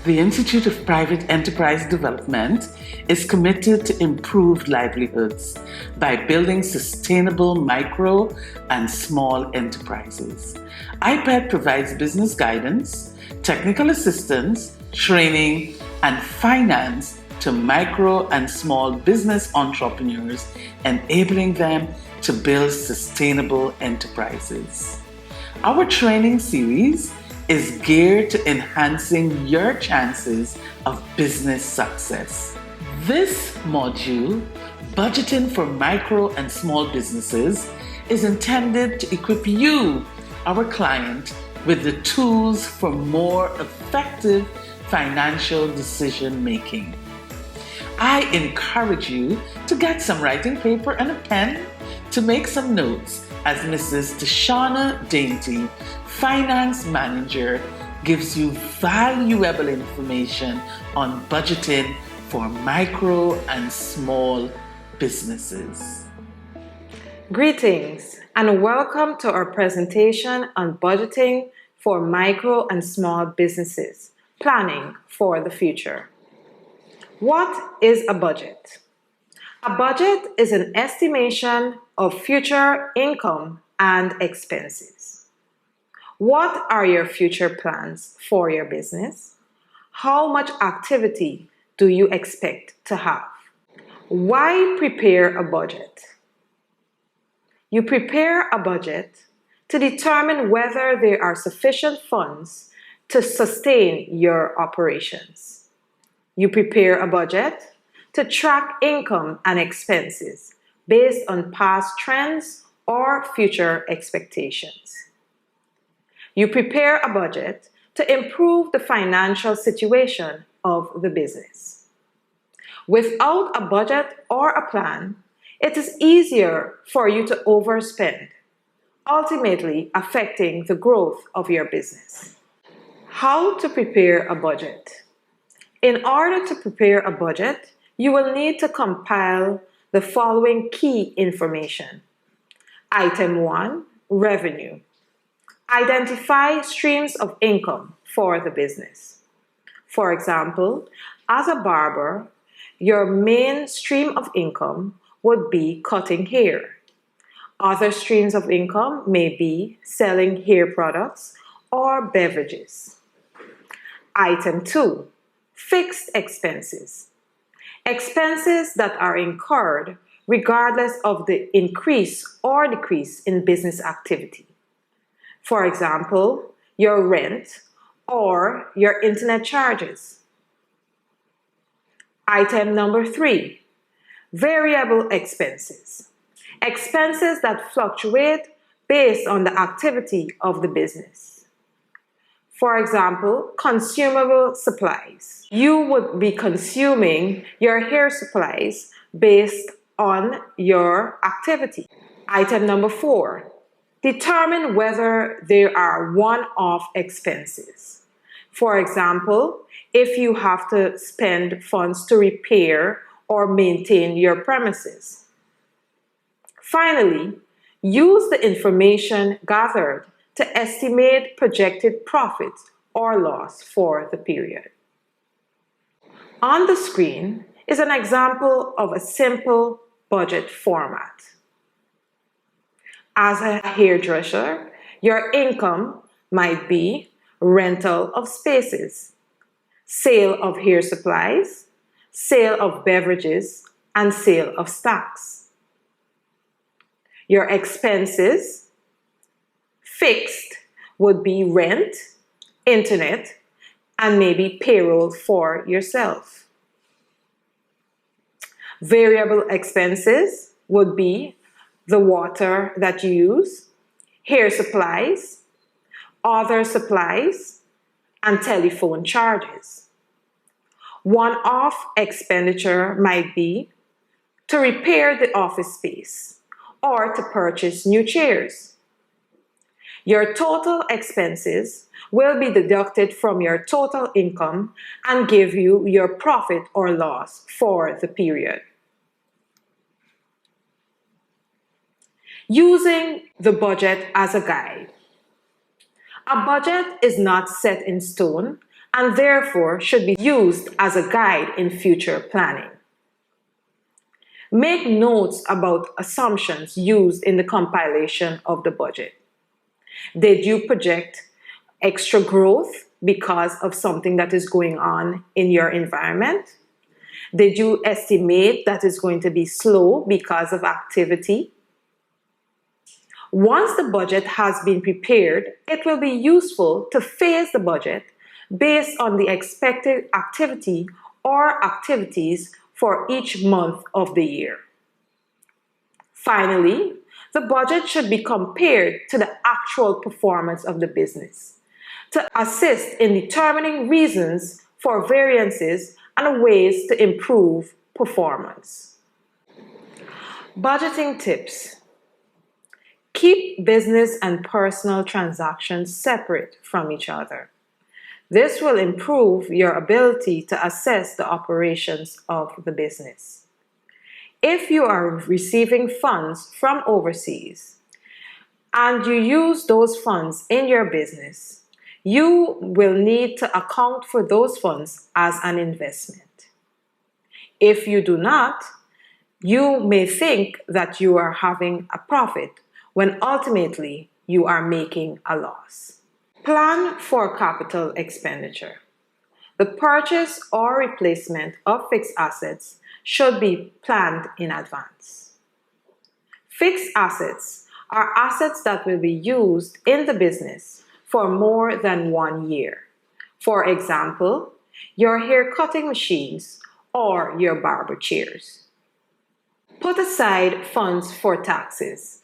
The Institute of Private Enterprise Development is committed to improved livelihoods by building sustainable micro and small enterprises. IPED provides business guidance, technical assistance, training, and finance to micro and small business entrepreneurs, enabling them to build sustainable enterprises. Our training series is geared to enhancing your chances of business success. This module, Budgeting for Micro and Small Businesses, is intended to equip you, our client, with the tools for more effective financial decision making. I encourage you to get some writing paper and a pen to make some notes as Mrs. Tashana Dainty, Finance Manager, gives you valuable information on budgeting for micro and small businesses. Greetings and welcome to our presentation on budgeting for micro and small businesses, planning for the future. What is a budget? A budget is an estimation of future income and expenses. What are your future plans for your business? How much activity do you expect to have? Why prepare a budget? You prepare a budget to determine whether there are sufficient funds to sustain your operations. You prepare a budget to track income and expenses based on past trends or future expectations. You prepare a budget to improve the financial situation of the business. Without a budget or a plan, it is easier for you to overspend, ultimately affecting the growth of your business. How to prepare a budget? In order to prepare a budget, you will need to compile the following key information. Item 1, revenue. Identify streams of income for the business. For example, as a barber, your main stream of income would be cutting hair. Other streams of income may be selling hair products or beverages. Item 2, fixed expenses. Expenses that are incurred regardless of the increase or decrease in business activity. For example, your rent or your internet charges. Item number 3, variable expenses. Expenses that fluctuate based on the activity of the business. For example, consumable supplies. You would be consuming your hair supplies based on your activity. Item number 4, determine whether there are one-off expenses. For example, if you have to spend funds to repair or maintain your premises. Finally, use the information gathered to estimate projected profit or loss for the period. On the screen is an example of a simple budget format. As a hairdresser, your income might be rental of spaces, sale of hair supplies, sale of beverages, and sale of stocks. Your expenses, fixed, would be rent, internet, and maybe payroll for yourself. Variable expenses would be the water that you use, hair supplies, other supplies, and telephone charges. One-off expenditure might be to repair the office space or to purchase new chairs. Your total expenses will be deducted from your total income and give you your profit or loss for the period. Using the budget as a guide. A budget is not set in stone and therefore should be used as a guide in future planning. Make notes about assumptions used in the compilation of the budget. Did you project extra growth because of something that is going on in your environment? Did you estimate that it's going to be slow because of activity? Once the budget has been prepared, it will be useful to phase the budget based on the expected activity or activities for each month of the year. Finally, the budget should be compared to the actual performance of the business to assist in determining reasons for variances and ways to improve performance. Budgeting tips. Keep business and personal transactions separate from each other. This will improve your ability to assess the operations of the business. If you are receiving funds from overseas and you use those funds in your business, you will need to account for those funds as an investment. If you do not, you may think that you are having a profit when ultimately you are making a loss. Plan for capital expenditure. The purchase or replacement of fixed assets should be planned in advance. Fixed assets are assets that will be used in the business for more than 1 year. For example, your hair cutting machines or your barber chairs. Put aside funds for taxes.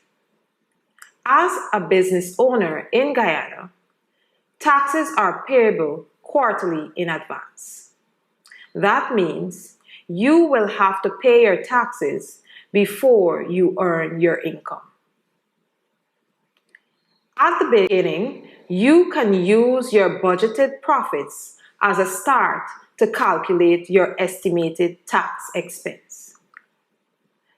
As a business owner in Guyana, taxes are payable quarterly in advance. That means you will have to pay your taxes before you earn your income. At the beginning, you can use your budgeted profits as a start to calculate your estimated tax expense.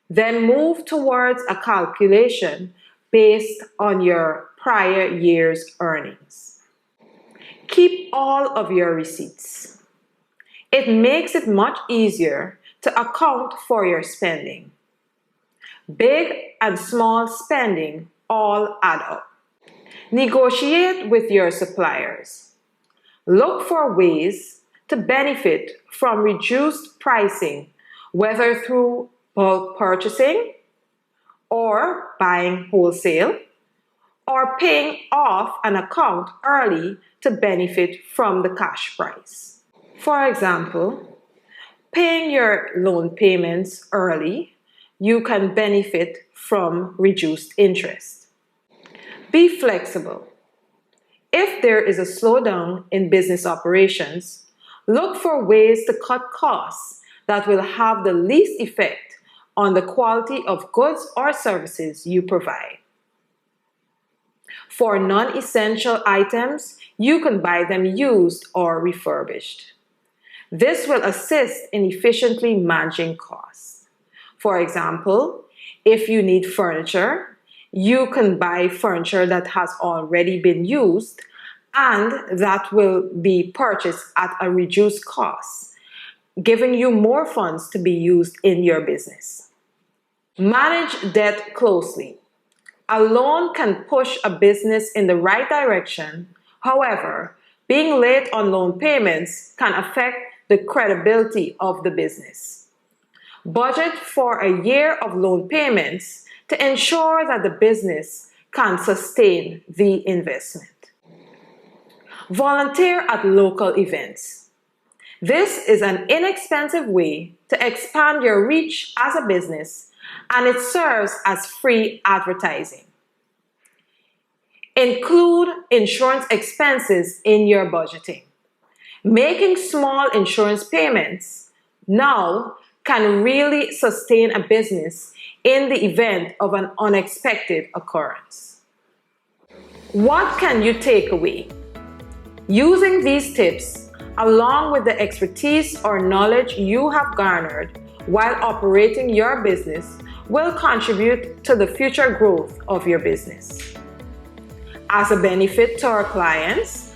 Then move towards a calculation based on your prior year's earnings. Keep all of your receipts. It makes it much easier to account for your spending. Big and small spending all add up. Negotiate with your suppliers. Look for ways to benefit from reduced pricing, whether through bulk purchasing or buying wholesale, or paying off an account early to benefit from the cash price. For example, paying your loan payments early, you can benefit from reduced interest. Be flexible. If there is a slowdown in business operations, look for ways to cut costs that will have the least effect on the quality of goods or services you provide. For non-essential items, you can buy them used or refurbished. This will assist in efficiently managing costs. For example, if you need furniture, you can buy furniture that has already been used and that will be purchased at a reduced cost, giving you more funds to be used in your business. Manage debt closely. A loan can push a business in the right direction. However, being late on loan payments can affect the credibility of the business. Budget for a year of loan payments to ensure that the business can sustain the investment. Volunteer at local events. This is an inexpensive way to expand your reach as a business, and it serves as free advertising. Include insurance expenses in your budgeting. Making small insurance payments now can really sustain a business in the event of an unexpected occurrence. What can you take away? Using these tips, along with the expertise or knowledge you have garnered while operating your business, will contribute to the future growth of your business. As a benefit to our clients,